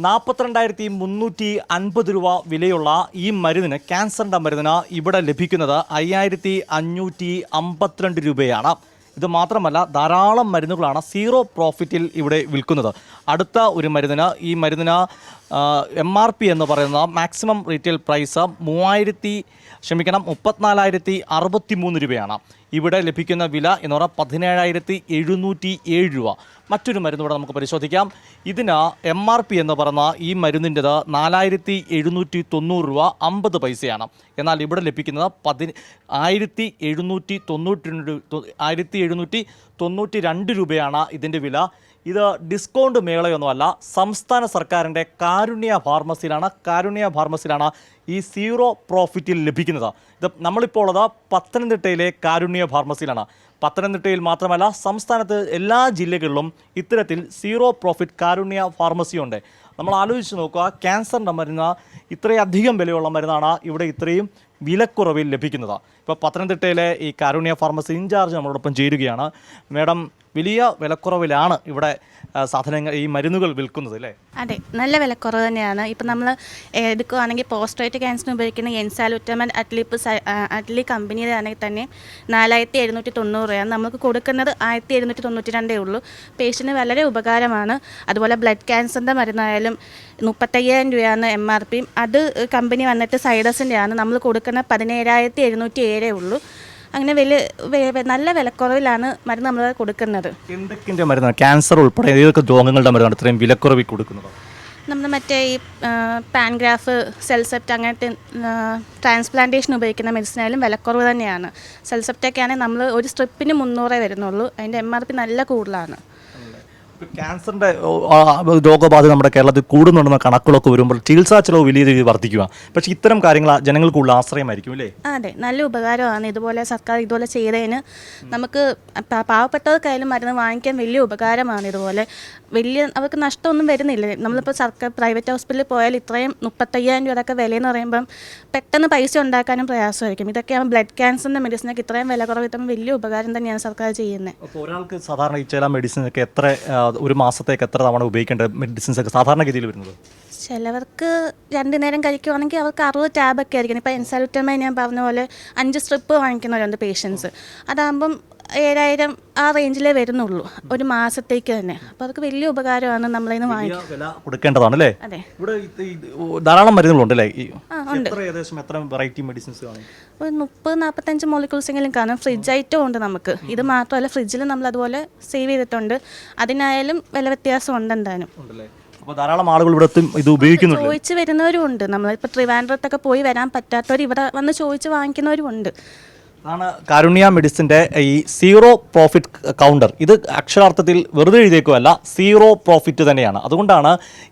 42,350 രൂപ വിലയുള്ള ഈ മരുന്നിന്, ക്യാൻസറിൻ്റെ മരുന്നിന് ഇവിടെ ലഭിക്കുന്നത് 5,552 രൂപയാണ്. ഇത് മാത്രമല്ല, ധാരാളം മരുന്നുകളാണ് സീറോ പ്രോഫിറ്റിൽ ഇവിടെ വിൽക്കുന്നത്. അടുത്ത ഒരു മരുന്നിന്, ഈ മരുന്നിന് MRP എന്ന് പറയുന്ന മാക്സിമം റീറ്റെയിൽ പ്രൈസ് 34,063 രൂപയാണ്. ഇവിടെ ലഭിക്കുന്ന വില എന്ന് പറഞ്ഞാൽ 17,707 രൂപ. മറ്റൊരു മരുന്ന് ഇവിടെ നമുക്ക് പരിശോധിക്കാം. ഇതിന് MRP എന്ന് പറഞ്ഞ ഈ മരുന്നിൻ്റെത് 4,790 രൂപ 50 പൈസയാണ്. എന്നാൽ ഇവിടെ ലഭിക്കുന്നത് 1,792 രൂപയാണ് ഇതിൻ്റെ വില. ഇത് ഡിസ്കൗണ്ട് മേളയൊന്നുമല്ല, സംസ്ഥാന സർക്കാരിൻ്റെ കാരുണ്യ ഫാർമസിയിലാണ് ഈ സീറോ പ്രോഫിറ്റിൽ ലഭിക്കുന്നത്. ഇത് നമ്മളിപ്പോൾ ഉള്ളത് പത്തനംതിട്ടയിലെ കാരുണ്യ ഫാർമസിയിലാണ്. പത്തനംതിട്ടയിൽ മാത്രമല്ല, സംസ്ഥാനത്ത് എല്ലാ ജില്ലകളിലും ഇത്തരത്തിൽ സീറോ പ്രോഫിറ്റ് കാരുണ്യ ഫാർമസിയുണ്ട്. നമ്മൾ ആലോചിച്ച് നോക്കുക, ക്യാൻസറിൻ്റെ മരുന്ന് ഇത്രയധികം വിലയുള്ള മരുന്നാണ് ഇവിടെ ഇത്രയും വിലക്കുറവിൽ ലഭിക്കുന്നത്. ഇപ്പോൾ പത്തനംതിട്ടയിലെ ഈ കാരുണ്യ ഫാർമസി ഇൻചാർജ് നമ്മളോടൊപ്പം ചേരുകയാണ്. മാഡം, വലിയ വിലക്കുറവിലാണ് ഇവിടെ സാധനങ്ങൾ, ഈ മരുന്നുകൾ വിൽക്കുന്നത് അല്ലേ? അതെ, നല്ല വിലക്കുറവ് തന്നെയാണ്. ഇപ്പം നമ്മൾ എടുക്കുകയാണെങ്കിൽ പോസ്റ്റ്റേറ്റ് ക്യാൻസറിന് ഉപയോഗിക്കുന്ന എൻസാലുറ്റമൻ അറ്റ്ലി കമ്പനിയുടെ ആണെങ്കിൽ തന്നെ 4,790 രൂപയാണ്. നമുക്ക് കൊടുക്കുന്നത് 1,792 ഉള്ളൂ. പേഷ്യൻറ്റിന് വളരെ ഉപകാരമാണ്. അതുപോലെ ബ്ലഡ് ക്യാൻസറിൻ്റെ മരുന്നായാലും 35,000 രൂപയാണ് MRP. അത് കമ്പനി വന്നിട്ട് സൈഡസിൻ്റെ ആണ്. നമ്മൾ കൊടുക്കുന്ന 17,707 ഉള്ളൂ. അങ്ങനെ നല്ല വിലക്കുറവിലാണ് മരുന്ന് നമ്മൾ കൊടുക്കുന്നത്. എന്തൊക്കെ മരുന്നാണ് ക്യാൻസർ ഉൾപ്പെടെ ഏതൊക്കെ രോഗങ്ങളുടെ മരുന്നാണ് ഇത്രയും വിലക്കുറവിൽ കൊടുക്കുന്നത്? നമ്മൾ മറ്റേ ഈ പാൻഗ്രാഫ്, സെൽസെപ്റ്റ് അങ്ങനത്തെ ട്രാൻസ്പ്ലാന്റേഷൻ ഉപയോഗിക്കുന്ന മെഡിസിനായാലും വിലക്കുറവ് തന്നെയാണ്. സെൽസെപ്റ്റൊക്കെ ആണെങ്കിൽ നമ്മൾ ഒരു സ്ട്രിപ്പിന് 300 വരുന്നുള്ളൂ. അതിൻ്റെ MRP നല്ല കൂടുതലാണ്. ക്യാൻസറിൻ്റെ രോഗബാധ നമ്മുടെ കേരളത്തിൽ കൂടുന്നുണ്ടെന്ന കണക്കുകളൊക്കെ വരുമ്പോൾ ചികിത്സാ ചെലവ് വലിയ രീതിയിൽ വർദ്ധിക്കുക. പക്ഷേ ഇത്തരം കാര്യങ്ങൾ ജനങ്ങൾക്കുള്ള ആശ്രയമായിരിക്കും അല്ലേ? അതെ, നല്ല ഉപകാരമാണ്. ഇതുപോലെ സർക്കാർ ഇതുപോലെ ചെയ്തതിന് നമുക്ക് പാവപ്പെട്ടവർക്കായാലും മരുന്ന് വാങ്ങിക്കാൻ വലിയ ഉപകാരമാണ്. ഇതുപോലെ അവർക്ക് നഷ്ടമൊന്നും വരുന്നില്ല. നമ്മളിപ്പോൾ സർക്കാർ പ്രൈവറ്റ് ഹോസ്പിറ്റലിൽ പോയാൽ ഇത്രയും 35,000 രൂപ അതൊക്കെ വിലയെന്ന് പറയുമ്പം പെട്ടെന്ന് പൈസ ഉണ്ടാക്കാനും പ്രയാസമായിരിക്കും. ഇതൊക്കെയാണ് ബ്ലഡ് ക്യാൻസറിൻ്റെ മെഡിസിനൊക്കെ ഇത്രയും വില കുറവ് കിട്ടുമ്പോൾ വലിയ ഉപകാരം തന്നെയാണ് സർക്കാർ ചെയ്യുന്നത്. അപ്പോൾ ഒരാൾക്ക് സാധാരണ ഈ ചില മെഡിസിനൊക്കെ ഒരു മാസത്തേക്ക് എത്ര തവണ ഉപയോഗിക്കേണ്ട മെഡിസിൻസ് ഒക്കെ സാധാരണഗതിയിൽ വരുന്നത്? ചിലവർക്ക് 2 നേരം കഴിക്കുവാണെങ്കിൽ അവർക്ക് 60 ടാബൊക്കെ ആയിരിക്കും. ഇപ്പോൾ എൻസാലുറ്റമൈൻ ഞാൻ പറഞ്ഞ പോലെ 5 സ്ട്രിപ്പ് വാങ്ങിക്കുന്നവരുണ്ട് പേഷ്യൻസ്. അതാകുമ്പം 7,000 ആ റേഞ്ചിലേ വരുന്നുള്ളൂ ഒരു മാസത്തേക്ക് തന്നെ. അപ്പോൾ അവർക്ക് വലിയ ഉപകാരമാണ് നമ്മളിൽ നിന്ന് വാങ്ങിക്കുക. കൊടുക്കേണ്ടതാണല്ലേ? അതെ. ഇവിടെ ധാരാളം മരുന്നുകളുണ്ടല്ലേ? എത്ര വെറൈറ്റി മെഡിസിൻസ് കാണും? ഒരു 30-45 മോളിക്യൂൾസെങ്കിലും കാണും. ഫ്രിഡ്ജ് ഐറ്റം ഉണ്ട് നമുക്ക്. ഇത് മാത്രമല്ല, ഫ്രിഡ്ജിൽ നമ്മൾ അതുപോലെ സേവ് ചെയ്തിട്ടുണ്ട്. അതിനായാലും വില വ്യത്യാസം ഉണ്ട് എന്തായാലും. അപ്പോൾ ധാരാളം ആളുകൾ ഇവിടെ ഇത് ഉപയോഗിക്കുന്നുണ്ട്. ചോദിച്ച് വരുന്നവരും ഉണ്ട്. നമ്മളിപ്പോൾ ട്രിവാൻഡ്രത്തൊക്കെ പോയി വരാൻ പറ്റാത്തവർ ഇവിടെ വന്ന് ചോദിച്ച് വാങ്ങിക്കുന്നവരും ഉണ്ട്. ആണ് കാരുണ്യ മെഡിസിൻ്റെ ഈ സീറോ പ്രോഫിറ്റ് കൗണ്ടർ. ഇത് അക്ഷരാർത്ഥത്തിൽ വെറുതെ എഴുതിയേക്കുമല്ല, സീറോ പ്രോഫിറ്റ് തന്നെയാണ്. അതുകൊണ്ടാണ്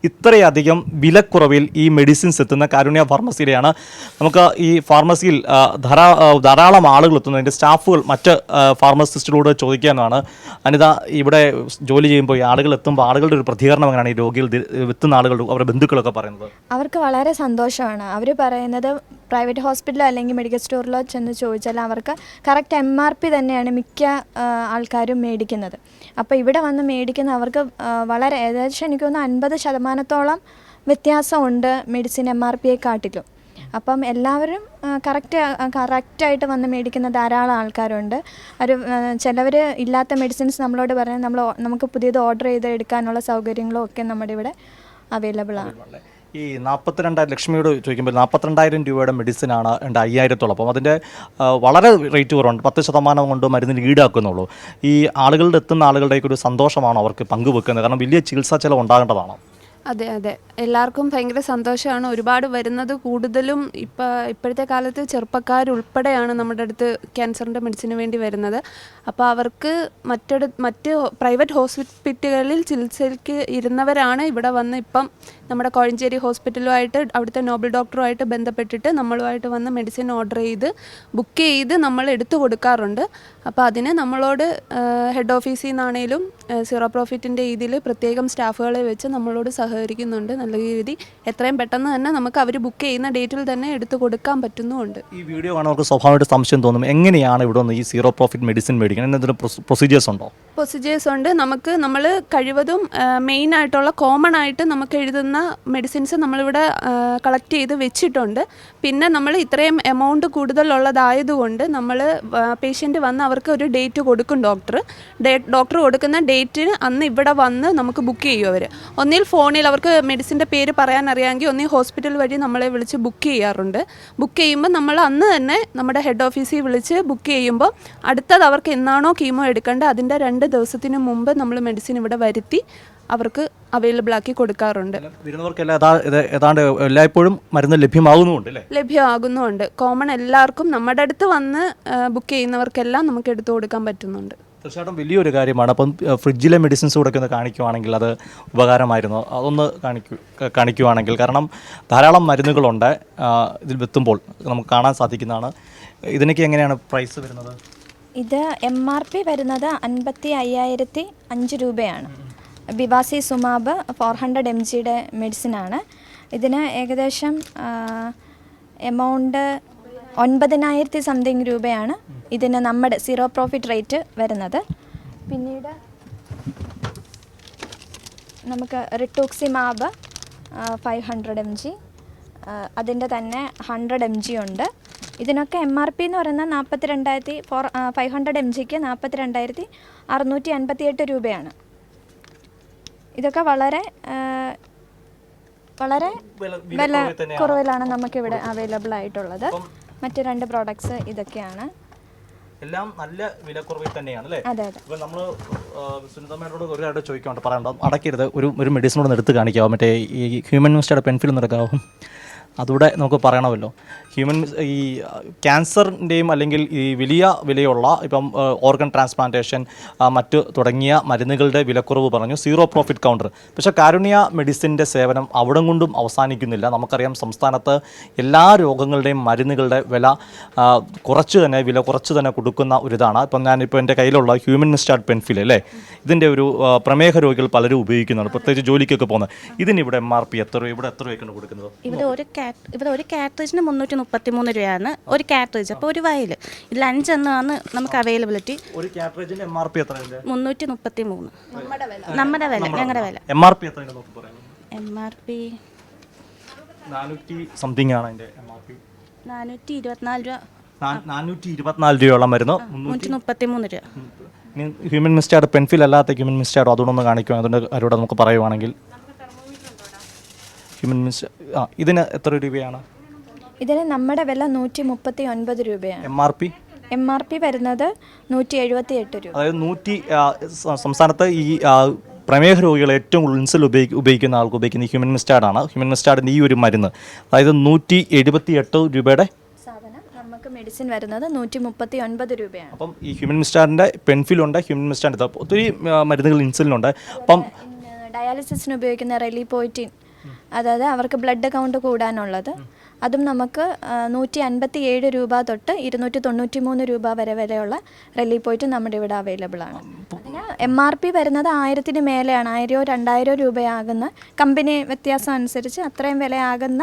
ഇത്രയധികം വിലക്കുറവിൽ ഈ മെഡിസിൻസ് എത്തുന്ന കാരുണ്യ ഫാർമസിയിലെയാണ്. നമുക്ക് ഈ ഫാർമസിയിൽ ധാരാളം ആളുകൾ എത്തുന്നതിൻ്റെ സ്റ്റാഫുകൾ മറ്റ് ഫാർമസിസ്റ്റിലൂടെ ചോദിക്കാനാണ്. അനിത, ഇവിടെ ജോലി ചെയ്യുമ്പോൾ ഈ ആളുകൾ എത്തുമ്പോൾ ആളുകളുടെ ഒരു പ്രതികരണം എങ്ങനെയാണ്? ഈ രോഗികൾ എത്തുന്ന ആളുകൾ, അവരുടെ ബന്ധുക്കളൊക്കെ പറയുന്നത് അവർക്ക് വളരെ സന്തോഷമാണ്. അവർ പറയുന്നത് പ്രൈവറ്റ് ഹോസ്പിറ്റലോ അല്ലെങ്കിൽ മെഡിക്കൽ സ്റ്റോറിലോ ചെന്ന് ചോദിച്ചാൽ അവർക്ക് കറക്റ്റ് MRP തന്നെയാണ് മിക്ക ആൾക്കാരും മേടിക്കുന്നത്. അപ്പോൾ ഇവിടെ വന്ന് മേടിക്കുന്ന അവർക്ക് വളരെ ഏകദേശം എനിക്ക് തോന്നുന്നു 50% വ്യത്യാസമുണ്ട് മെഡിസിൻ MRPയെക്കാട്ടിലും. അപ്പം എല്ലാവരും കറക്റ്റായിട്ട് വന്ന് മേടിക്കുന്ന ധാരാളം ആൾക്കാരുണ്ട്. ചിലവർ ഇല്ലാത്ത മെഡിസിൻസ് നമ്മളോട് പറഞ്ഞാൽ നമുക്ക് പുതിയത് ഓർഡർ ചെയ്ത് എടുക്കാനുള്ള സൗകര്യങ്ങളും ഒക്കെ നമ്മുടെ ഇവിടെ അവൈലബിൾ ആണ്. ഈ 42,000 ലക്ഷ്മിയോട് ചോദിക്കുമ്പോൾ 42,000 രൂപയുടെ മെഡിസിനാണ് 5,000-ഓളം. അപ്പം അതിൻ്റെ വളരെ റേറ്റ് കുറവുണ്ട്. 10% കൊണ്ട് മരുന്നിന് ഈടാക്കുന്നുള്ളൂ. ഈ ആളുകളുടെ എത്തുന്ന ആളുകളുടെയൊക്കെ ഒരു സന്തോഷമാണോ അവർക്ക് പങ്കുവെക്കുന്നത്? കാരണം വലിയ ചികിത്സാ ചെലവ് ഉണ്ടാകേണ്ടതാണോ? അതെ, എല്ലാവർക്കും ഭയങ്കര സന്തോഷമാണ്. ഒരുപാട് വരുന്നത് കൂടുതലും ഇപ്പോഴത്തെ കാലത്ത് ചെറുപ്പക്കാരുൾപ്പെടെയാണ് നമ്മുടെ അടുത്ത് ക്യാൻസറിൻ്റെ മെഡിസിന് വേണ്ടി വരുന്നത്. അപ്പോൾ അവർക്ക് മറ്റ് പ്രൈവറ്റ് ഹോസ്പിറ്റലുകളിൽ ചികിത്സയ്ക്ക് ഇരുന്നവരാണ് ഇവിടെ വന്ന് ഇപ്പം നമ്മുടെ കോഴഞ്ചേരി ഹോസ്പിറ്റലുമായിട്ട് അവിടുത്തെ നോബൽ ഡോക്ടറുമായിട്ട് ബന്ധപ്പെട്ടിട്ട് നമ്മളുമായിട്ട് വന്ന് മെഡിസിൻ ഓർഡർ ചെയ്ത് ബുക്ക് ചെയ്ത് നമ്മൾ എടുത്തു കൊടുക്കാറുണ്ട്. അപ്പോൾ അതിന് നമ്മളോട് ഹെഡ് ഓഫീസിൽ നിന്നാണേലും സീറോ പ്രോഫിറ്റിൻ്റെ ഇതിൽ പ്രത്യേകം സ്റ്റാഫുകളെ വെച്ച് നമ്മളോട് സഹകരിക്കുന്നുണ്ട് നല്ല രീതി. എത്രയും പെട്ടെന്ന് തന്നെ നമുക്ക് അവർ ബുക്ക് ചെയ്യുന്ന ഡേറ്റിൽ തന്നെ എടുത്തു കൊടുക്കാൻ പറ്റുന്നുമുണ്ട്. ഈ വീഡിയോ കാണുന്നവർക്ക് സ്വാഭാവികമായിട്ട് സംശയം തോന്നും, എങ്ങനെയാണ് ഇവിടെ നിന്ന് ഈ സീറോ പ്രോഫിറ്റ് മെഡിസിൻ മേടിക്കുന്നത്? എന്തെങ്കിലും പ്രൊസീജിയേഴ്സ് ഉണ്ടോ? പ്രൊസീജിയേഴ്സ് ഉണ്ട്. നമ്മൾ കഴിവതും മെയിൻ ആയിട്ടുള്ള കോമൺ ആയിട്ട് നമുക്ക് എഴുതുന്ന മെഡിസിൻസ് നമ്മളിവിടെ കളക്ട് ചെയ്ത് വെച്ചിട്ടുണ്ട്. പിന്നെ നമ്മൾ ഇത്രയും എമൗണ്ട് കൂടുതലുള്ളതായതുകൊണ്ട് നമ്മൾ പേഷ്യൻ്റ് വന്ന് അവർക്ക് ഒരു ഡേറ്റ് കൊടുക്കും. ഡോക്ടർ കൊടുക്കുന്ന ഡേറ്റിന് അന്ന് ഇവിടെ വന്ന് നമുക്ക് ബുക്ക് ചെയ്യും അവർ. ഒന്നിൽ ഫോണിൽ അവർക്ക് മെഡിസിൻ്റെ പേര് പറയാൻ അറിയാമെങ്കിൽ ഒന്നിൽ ഹോസ്പിറ്റൽ വഴി നമ്മളെ വിളിച്ച് ബുക്ക് ചെയ്യാറുണ്ട്. ബുക്ക് ചെയ്യുമ്പോൾ നമ്മൾ അന്ന് തന്നെ നമ്മുടെ ഹെഡ് ഓഫീസിൽ വിളിച്ച് ബുക്ക് ചെയ്യുമ്പോൾ അടുത്തത് അവർക്ക് എന്നാണോ കീമോ എടുക്കേണ്ടത് അതിൻ്റെ 2 ദിവസത്തിന് മുമ്പ് നമ്മൾ മെഡിസിൻ ഇവിടെ വരുത്തി അവർക്ക് അവൈലബിൾ ആക്കി കൊടുക്കാറുണ്ട്. ഏതാണ്ട് എല്ലായ്പ്പോഴും മരുന്ന് ലഭ്യമാകുന്നുണ്ട് അല്ലേ? ലഭ്യമാകുന്നുമുണ്ട്. കോമൺ എല്ലാവർക്കും നമ്മുടെ അടുത്ത് വന്ന് ബുക്ക് ചെയ്യുന്നവർക്കെല്ലാം നമുക്ക് എടുത്തു കൊടുക്കാൻ പറ്റുന്നുണ്ട്. തീർച്ചയായിട്ടും വലിയൊരു കാര്യമാണ്. അപ്പം ഫ്രിഡ്ജിലെ മെഡിസിൻസ് കൂടെ ഒന്ന് കാണിക്കുവാണെങ്കിൽ അത് ഉപകാരമായിരുന്നു. അതൊന്ന് കാണിക്കുവാണെങ്കിൽ, കാരണം ധാരാളം മരുന്നുകളുണ്ട് ഇതിൽ വെത്തുമ്പോൾ നമുക്ക് കാണാൻ സാധിക്കുന്നതാണ്. ഇതിനൊക്കെ എങ്ങനെയാണ് പ്രൈസ് വരുന്നത്? ഇത് MRP വരുന്നത് 55,005 രൂപയാണ്. ബിവാസി സുമാബ് 400 mgയുടെ മെഡിസിനാണ്. ഇതിന് ഏകദേശം എമൗണ്ട് 9,000 സംതിങ് രൂപയാണ് ഇതിന് നമ്മുടെ സീറോ പ്രോഫിറ്റ് റേറ്റ് വരുന്നത്. പിന്നീട് നമുക്ക് റിട്ടൂക്സിമാബ് 500 mg, അതിൻ്റെ തന്നെ 100 mg ഉണ്ട്. ഇതിനൊക്കെ MRP എന്ന് പറയുന്നത് 500 mgക്ക് 42,658 രൂപയാണ്. ഇതൊക്കെ വളരെ വില കുറവിലാണ് നമുക്കിവിടെ അവൈലബിൾ ആയിട്ടുള്ളത്. മറ്റ് 2 പ്രോഡക്ട്സ് ഇതൊക്കെയാണ്. എല്ലാം നല്ല വിലക്കുറവിൽ തന്നെയാണ് അല്ലേ? അതെ അതെ. ഇപ്പോൾ നമ്മൾ സുനിതമ്മയോട് ഒരു കാര്യം ചോദിക്കാണ്ട് പറയണ്ട, അടക്കരുത്, ഒരു മെഡിസിനോട് എടുത്ത് കാണിക്കാവോ? മറ്റേ ഈ ഹ്യൂമൻ മിസ്റ്റയുടെ പെൻഫിൽ ഒന്ന് എടുക്കാവോ? അതുകൂടെ നമുക്ക് പറയണമല്ലോ. ഈ ക്യാൻസറിൻ്റെയും അല്ലെങ്കിൽ ഈ വലിയ വിലയുള്ള ഇപ്പം ഓർഗൻ ട്രാൻസ്പ്ലാന്റേഷൻ മറ്റ് തുടങ്ങിയ മരുന്നുകളുടെ വിലക്കുറവ് പറഞ്ഞു, സീറോ പ്രോഫിറ്റ് കൗണ്ടർ. പക്ഷേ കാരുണ്യ മെഡിസിൻ്റെ സേവനം അവിടെ കൊണ്ടും അവസാനിക്കുന്നില്ല. നമുക്കറിയാം സംസ്ഥാനത്ത് എല്ലാ രോഗങ്ങളുടെയും മരുന്നുകളുടെ വില വില കുറച്ച് തന്നെ കൊടുക്കുന്ന ഒരിതാണ്. ഇപ്പം ഞാനിപ്പോൾ എൻ്റെ കയ്യിലുള്ള ഹ്യൂമൻ മിസ്റ്റാർഡ് പെൻഫിൽ അല്ലേ, ഇതിൻ്റെ ഒരു പ്രമേഹ രോഗികൾ പലരും ഉപയോഗിക്കുന്നുണ്ട്, പ്രത്യേകിച്ച് ജോലിക്കൊക്കെ പോകുന്നത്. ഇതിനിവിടെ MRP എത്ര രൂപ, ഇവിടെ എത്ര രൂപയ്ക്കാണ് കൊടുക്കുന്നത്? ഇവിടെ ഒരു കാട്രേജിന് 333 രൂപയാണ് ഒരു കാട്രേജ്. അപ്പോൾ ഒരു വയൽ ഇതിൽ 5 എണ്ണമാണ് നമുക്ക് അവൈലബിലിറ്റി. ഒരു കാട്രേജിന്റെ MRP എത്രയാണ്? 333 നമ്മുടെ വില, ഞങ്ങളുടെ വില. MRP എത്രയാണ് നോക്കി പറയാം? MRP 400 സംതിങ് ആണ് അതിന്റെ MRP. 424 രൂപ. 424 രൂപയുള്ള മരുന്ന് 333 രൂപ. ഹ്യൂമൻ മിസ്റ്റാർഡ് പെൻഫിൽ അല്ലാത്ത ഹ്യൂമൻ മിസ്റ്റാർഡ് അതുകൊണ്ടൊന്ന് കാണിക്കുക. അതുകൊണ്ട് അവരോട് നമുക്ക് പറയുവാണെങ്കിൽ ഹ്യൂമൻ മിസ്റ്റ് ഇതിന് എത്ര രൂപയാണ്? ഇതിന് നമ്മുടെ വില 139 രൂപയാണ്. MRP വരുന്നത് 178 രൂപ. അതായത് സംസ്ഥാനത്ത് ഈ പ്രമേഹ രോഗികൾ ഏറ്റവും കൂടുതൽ ഇൻസുലിൻ ഉപയോഗിക്കുന്ന ആൾക്ക് ഉപയോഗിക്കുന്ന ഹ്യൂമൻ മിസ്റ്റാർഡാണ്. ഹ്യൂമൻ മിസ്റ്റാർഡിൻ്റെ ഈ ഒരു മരുന്ന്, അതായത് 178 രൂപയുടെ സാധനം നമുക്ക് മെഡിസിൻ വരുന്നത് 139 രൂപയാണ്. അപ്പം ഈ ഹ്യൂമൻ മിസ്റ്റാർഡിൻ്റെ പെൻഫിലുണ്ട്, ഹ്യൂമൻ മിസ്റ്റാർഡിൻ്റെ ഒത്തിരി മരുന്നുകൾ ഇൻസുലിനുണ്ട്. അപ്പം ഡയാലിസിസിന് ഉപയോഗിക്കുന്ന റെലിപോയിറ്റിൻ, അതായത് അവർക്ക് ബ്ലഡ് കൗണ്ട് കൂടാനുള്ളത്, അതും നമുക്ക് 157 രൂപ തൊട്ട് 293 രൂപ വരെയുള്ള റെലിപോയിറ്റിൻ നമ്മുടെ ഇവിടെ അവൈലബിൾ ആണ്. പിന്നെ MRP വരുന്നത് 1000-ന് മേലെയാണ്. 1000-2000 രൂപയാകുന്ന കമ്പനി വ്യത്യാസം അനുസരിച്ച് അത്രയും വിലയാകുന്ന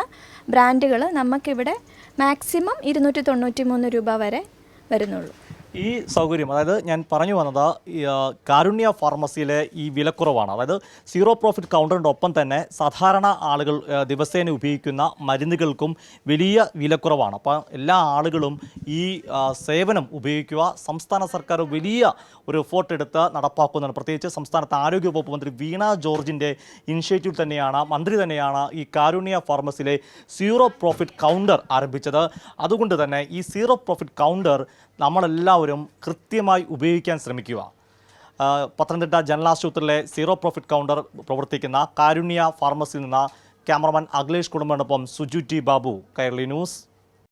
ബ്രാൻഡുകൾ നമുക്കിവിടെ മാക്സിമം 293 രൂപ വരെ വരുന്നുള്ളൂ. ഈ സൗകര്യം, അതായത് ഞാൻ പറഞ്ഞു വന്നത് കാരുണ്യ ഫാർമസിയിലെ ഈ വിലക്കുറവാണ്. അതായത് സീറോ പ്രോഫിറ്റ് കൗണ്ടറിൻ്റെ ഒപ്പം തന്നെ സാധാരണ ആളുകൾ ദിവസേന ഉപയോഗിക്കുന്ന മരുന്നുകൾക്കും വലിയ വിലക്കുറവാണ്. അപ്പോൾ എല്ലാ ആളുകളും ഈ സേവനം ഉപയോഗിക്കുക. സംസ്ഥാന സർക്കാർ വലിയ ഒരു എഫോർട്ട് എടുത്ത് നടപ്പാക്കുന്നതാണ്. പ്രത്യേകിച്ച് സംസ്ഥാനത്തെ ആരോഗ്യ വകുപ്പ് മന്ത്രി വീണ ജോർജിൻ്റെ ഇനിഷ്യേറ്റീവ് തന്നെയാണ്, മന്ത്രി തന്നെയാണ് ഈ കാരുണ്യ ഫാർമസിയിലെ സീറോ പ്രോഫിറ്റ് കൗണ്ടർ ആരംഭിച്ചത്. അതുകൊണ്ട് തന്നെ ഈ സീറോ പ്രോഫിറ്റ് കൗണ്ടർ നമ്മളെല്ലാവരും കൃത്യമായി ഉപയോഗിക്കാൻ ശ്രമിക്കുക. പത്തനംതിട്ട ജനറൽ ആശുപത്രിയിലെ സീറോ പ്രോഫിറ്റ് കൗണ്ടർ പ്രവർത്തിക്കുന്ന കാരുണ്യ ഫാർമസിയിൽ നിന്ന് ക്യാമറമാൻ അഖിലേഷ് കുടുംബനൊപ്പം സുജു ടി ബാബു, കൈരളി ന്യൂസ്.